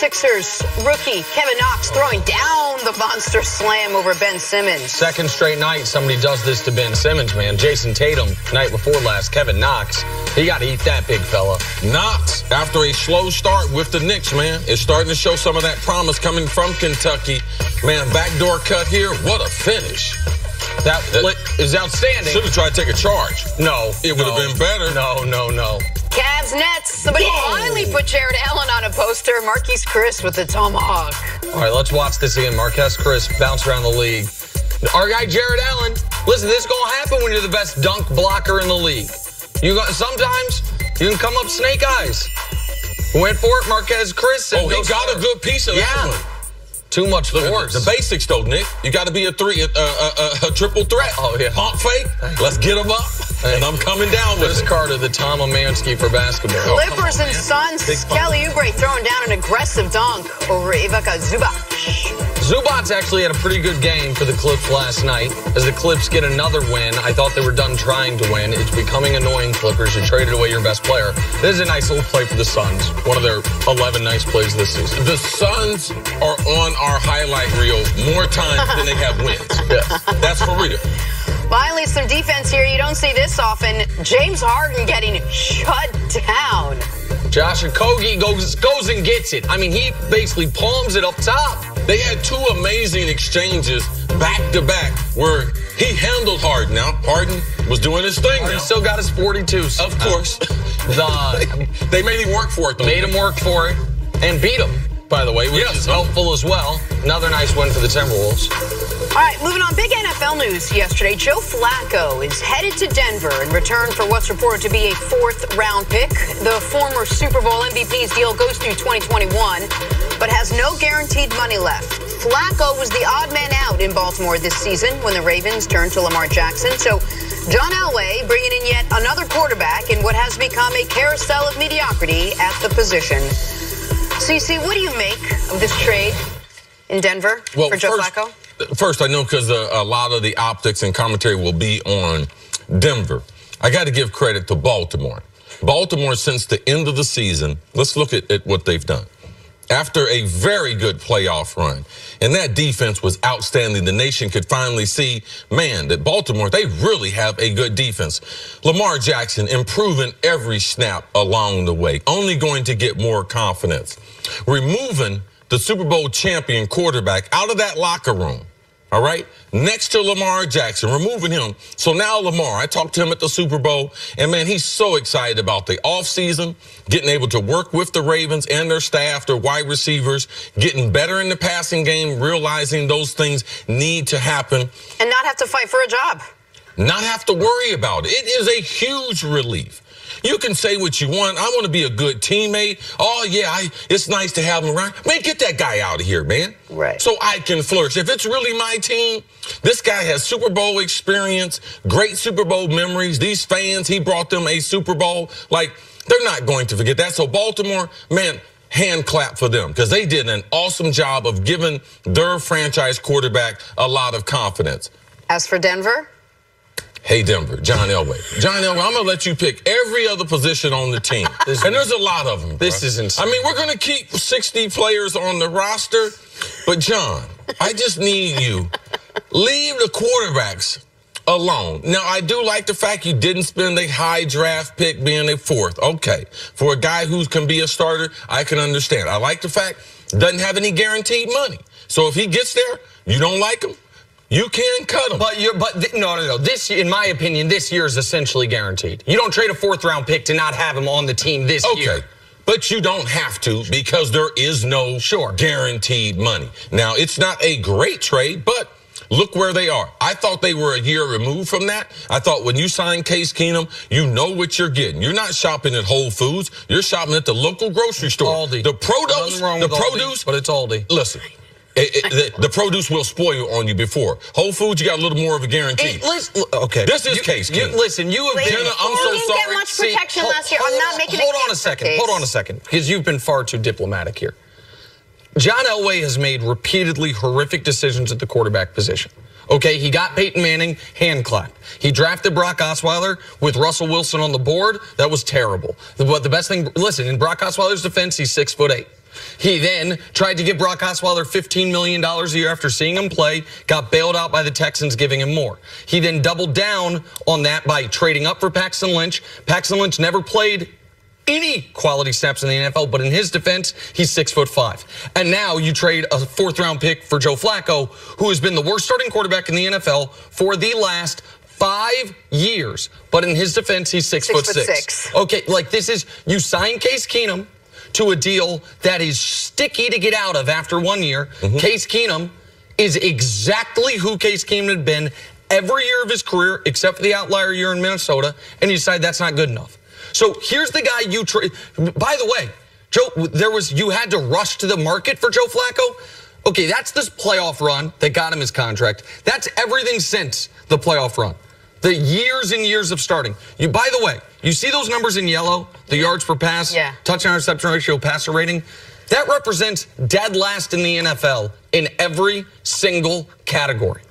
76ers rookie Kevin Knox throwing down the monster slam over Ben Simmons. Second straight night somebody does this to Ben Simmons, man. Jason Tatum, night before last, Kevin Knox. He got to eat that, big fella. Knox, after a slow start with the Knicks, man, is starting to show some of that promise coming from Kentucky. Man, backdoor cut here. What a finish. That is outstanding. Should have tried to take a charge. No. It would have been better. No. Cavs Nets. Somebody finally put Jared Allen on a poster. Marquise Chris with the tomahawk. All right, let's watch this again. Marquise Chris bounce around the league. Our guy Jared Allen. Listen, this is gonna happen when you're the best dunk blocker in the league. Sometimes you can come up snake eyes. Went for it, Marquise Chris. Oh, he got a good piece of that one. Too much force. The basics, though, Nick. You got to be a triple threat. Oh, yeah. Pump fake. Let's get him up. And I'm coming down with this card of the Tom Amansky for basketball. Clippers and Suns. Kelly Oubre throwing down an aggressive dunk over Ivica Zubac. Zubac's actually had a pretty good game for the Clips last night. As the Clips get another win, I thought they were done trying to win. It's becoming annoying, Clippers. You traded away your best player. This is a nice little play for the Suns. One of their 11 nice plays this season. The Suns are on our highlight reel more times than they have wins. Yes. That's for real. Finally, some defense here. You don't see this often. James Harden getting shut down. Josh Okogie goes and gets it. I mean, he basically palms it up top. They had two amazing exchanges back-to-back where he handled Harden. Now, Harden was doing his thing. He still got his 42s. Of course. They made him work for it, though. Made him work for it and beat him, by the way, which is helpful as well. Another nice win for the Timberwolves. All right, moving on. Big NFL news yesterday. Joe Flacco is headed to Denver in return for what's reported to be a fourth-round pick. The former Super Bowl MVP's deal goes through 2021, but has no guaranteed money left. Flacco was the odd man out in Baltimore this season when the Ravens turned to Lamar Jackson. So John Elway bringing in yet another quarterback in what has become a carousel of mediocrity at the position. CC, what do you make of this trade in Denver for Joe Flacco? First, I know because a lot of the optics and commentary will be on Denver. I got to give credit to Baltimore. Baltimore, since the end of the season, let's look at what they've done. After a very good playoff run, and that defense was outstanding, the nation could finally see, man, that Baltimore, they really have a good defense. Lamar Jackson improving every snap along the way, only going to get more confidence. Removing the Super Bowl champion quarterback out of that locker room, all right, next to Lamar Jackson, removing him. So now Lamar, I talked to him at the Super Bowl, and, man, he's so excited about the offseason, getting able to work with the Ravens and their staff, their wide receivers, getting better in the passing game, realizing those things need to happen. And not have to fight for a job. Not have to worry about it. It is a huge relief. You can say what you want. I want to be a good teammate. Oh, yeah, it's nice to have him around. Man, get that guy out of here, man. Right. So I can flourish. If it's really my team, this guy has Super Bowl experience, great Super Bowl memories. These fans, he brought them a Super Bowl. Like, they're not going to forget that. So Baltimore, man, hand clap for them because they did an awesome job of giving their franchise quarterback a lot of confidence. As for Denver? Hey, Denver, John Elway. John Elway, I'm going to let you pick every other position on the team. And there's a lot of them. This is insane. I mean, we're going to keep 60 players on the roster. But, John, I just need you. Leave the quarterbacks alone. Now, I do like the fact you didn't spend a high draft pick being a fourth. Okay. For a guy who can be a starter, I can understand. I like the fact doesn't have any guaranteed money. So if he gets there, you don't like him, you can cut him. No. This, in my opinion, this year is essentially guaranteed. You don't trade a fourth-round pick to not have him on the team this year. Okay, but you don't have to because there is no guaranteed money. Now, it's not a great trade, but look where they are. I thought they were a year removed from that. I thought when you sign Case Keenum, you know what you're getting. You're not shopping at Whole Foods. You're shopping at the local grocery store. Aldi. The produce, Aldi, but it's Aldi. Listen. The produce will spoil on you before. Whole Foods, you got a little more of a guarantee. Okay. This is Case Keenum. Listen, you have been... Jenna, I'm so sorry. You didn't get much protection last year. I'm not making Hold on a second, because you've been far too diplomatic here. John Elway has made repeatedly horrific decisions at the quarterback position. Okay, he got Peyton Manning, hand clap. He drafted Brock Osweiler with Russell Wilson on the board. That was terrible. But the best thing, listen, in Brock Osweiler's defense, he's 6'8". He then tried to give Brock Osweiler $15 million a year after seeing him play, got bailed out by the Texans giving him more. He then doubled down on that by trading up for Paxton Lynch. Paxton Lynch never played any quality snaps in the NFL, but in his defense, he's 6'5". And now you trade a 4th-round pick for Joe Flacco, who has been the worst starting quarterback in the NFL for the last 5 years. But in his defense, he's 6'6". Okay, like this is, you sign Case Keenum to a deal that is sticky to get out of after 1 year. Case Keenum is exactly who Case Keenum had been every year of his career, except for the outlier year in Minnesota, and you decide that's not good enough. So here's the guy you trade. By the way, Joe, you had to rush to the market for Joe Flacco. Okay, that's this playoff run that got him his contract. That's everything since the playoff run. The years and years of starting. By the way, you see those numbers in yellow, the yards per pass, touchdown reception ratio, passer rating? That represents dead last in the NFL in every single category.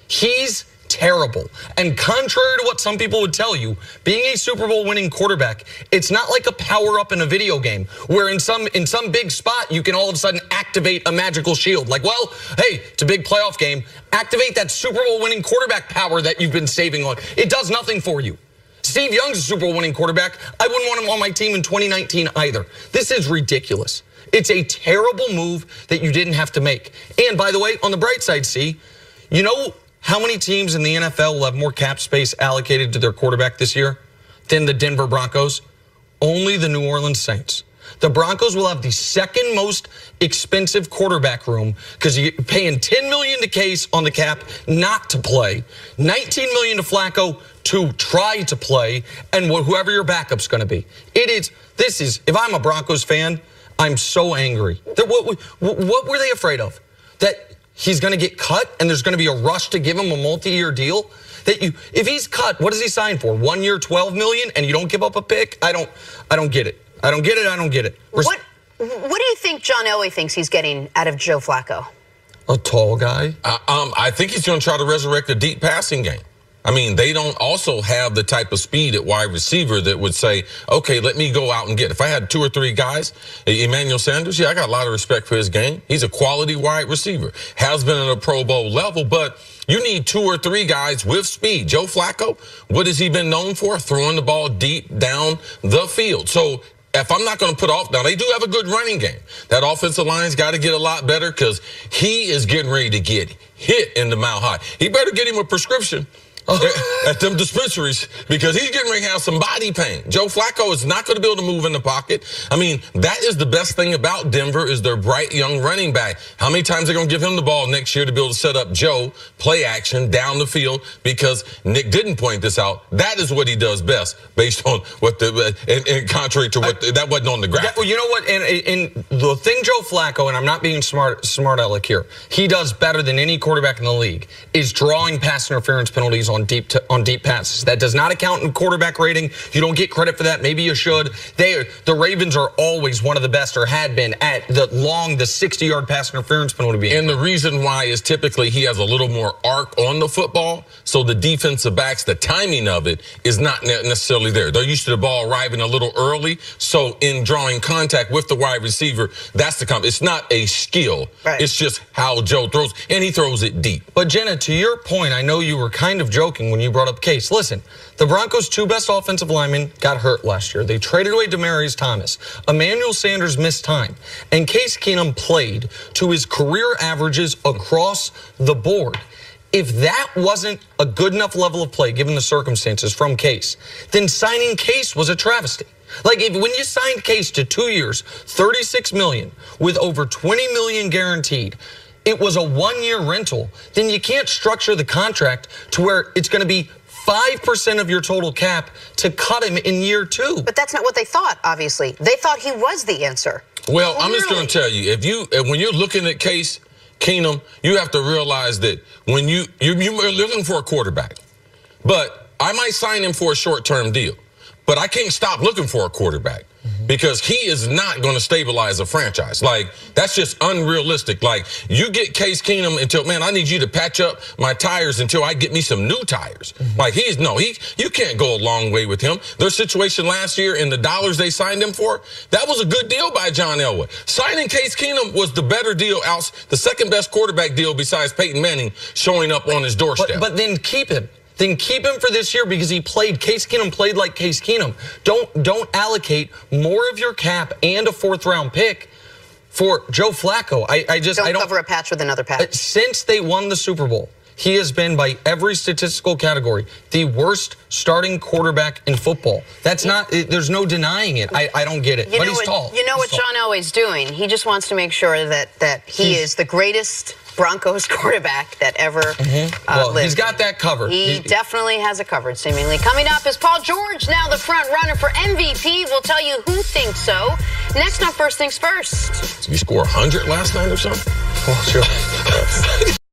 He's terrible. And contrary to what some people would tell you, being a Super Bowl winning quarterback, it's not like a power up in a video game where in some big spot you can all of a sudden activate a magical shield. Like, well, hey, it's a big playoff game. Activate that Super Bowl winning quarterback power that you've been saving on. It does nothing for you. Steve Young's a Super Bowl winning quarterback. I wouldn't want him on my team in 2019 either. This is ridiculous. It's a terrible move that you didn't have to make. And by the way, on the bright side, you know how many teams in the NFL will have more cap space allocated to their quarterback this year than the Denver Broncos? Only the New Orleans Saints. The Broncos will have the second most expensive quarterback room because you're paying $10 million to Case on the cap not to play, $19 million to Flacco to try to play, and whoever your backup's going to be. If I'm a Broncos fan, I'm so angry. What were they afraid of? That he's going to get cut and there's going to be a rush to give him a multi-year deal? If he's cut, what does he sign for? 1 year, $12 million, and you don't give up a pick? I don't get it. I don't get it. What do you think John Elway thinks he's getting out of Joe Flacco? A tall guy. I think he's going to try to resurrect a deep passing game. I mean, they don't also have the type of speed at wide receiver that would say, okay, let me go out and get. If I had 2 or 3 guys, Emmanuel Sanders, I got a lot of respect for his game. He's a quality wide receiver. Has been at a Pro Bowl level, but you need 2 or 3 guys with speed. Joe Flacco, what has he been known for? Throwing the ball deep down the field. So if I'm not going to put off, now they do have a good running game. That offensive line's got to get a lot better because he is getting ready to get hit in the mile high. He better get him a prescription at them dispensaries because he's getting ready to have some body pain. Joe Flacco is not going to be able to move in the pocket. I mean, that is the best thing about Denver is their bright young running back. How many times are they going to give him the ball next year to be able to set up Joe, play action down the field? Because Nick didn't point this out. That is what he does best based on what and contrary to what that wasn't on the graphic. Well, you know what? And the thing Joe Flacco, and I'm not being smart aleck here, he does better than any quarterback in the league is drawing pass interference penalties on deep passes. That does not account in quarterback rating. You don't get credit for that. Maybe you should. The Ravens are always one of the best, or had been, at the 60-yard pass interference penalty. And the reason why is typically he has a little more arc on the football, so the defensive backs, the timing of it is not necessarily there. They're used to the ball arriving a little early, so in drawing contact with the wide receiver, that's it's not a skill. Right. It's just how Joe throws, and he throws it deep. But Jenna, to your point, I know you were kind of joking when you brought up Case. Listen, the Broncos' 2 best offensive linemen got hurt last year. They traded away Demaryius Thomas. Emmanuel Sanders missed time. And Case Keenum played to his career averages across the board. If that wasn't a good enough level of play, given the circumstances from Case, then signing Case was a travesty. Like, when you signed Case to 2 years, $36 million, with over $20 million guaranteed, it was a 1-year rental, then you can't structure the contract to where it's going to be 5% of your total cap to cut him in year 2. But that's not what they thought, obviously. They thought he was the answer. Well, I'm just going to tell you, when you're looking at Case Keenum, you have to realize that when you're looking for a quarterback, but I might sign him for a short-term deal, but I can't stop looking for a quarterback. because he is not going to stabilize a franchise. Like, that's just unrealistic. Like, you get Case Keenum until, man, I need you to patch up my tires until I get me some new tires. Like, you can't go a long way with him. Their situation last year and the dollars they signed him for, that was a good deal by John Elway. Signing Case Keenum was the better deal, the second best quarterback deal besides Peyton Manning showing up on his doorstep. But then keep him. Then keep him for this year because Case Keenum played like Case Keenum. Don't allocate more of your cap and a 4th-round pick for Joe Flacco. I don't cover a patch with another patch. Since they won the Super Bowl, he has been, by every statistical category, the worst starting quarterback in football. That's not, there's no denying it. I don't get it. But he's tall. You know what John Elway's doing? He just wants to make sure that he is the greatest Broncos quarterback that ever lived. He's got that covered. He definitely has it covered, seemingly. Coming up is Paul George, now the front runner for MVP. We'll tell you who thinks so. Next on First Things First. Did you score 100 last night or something? Oh, sure.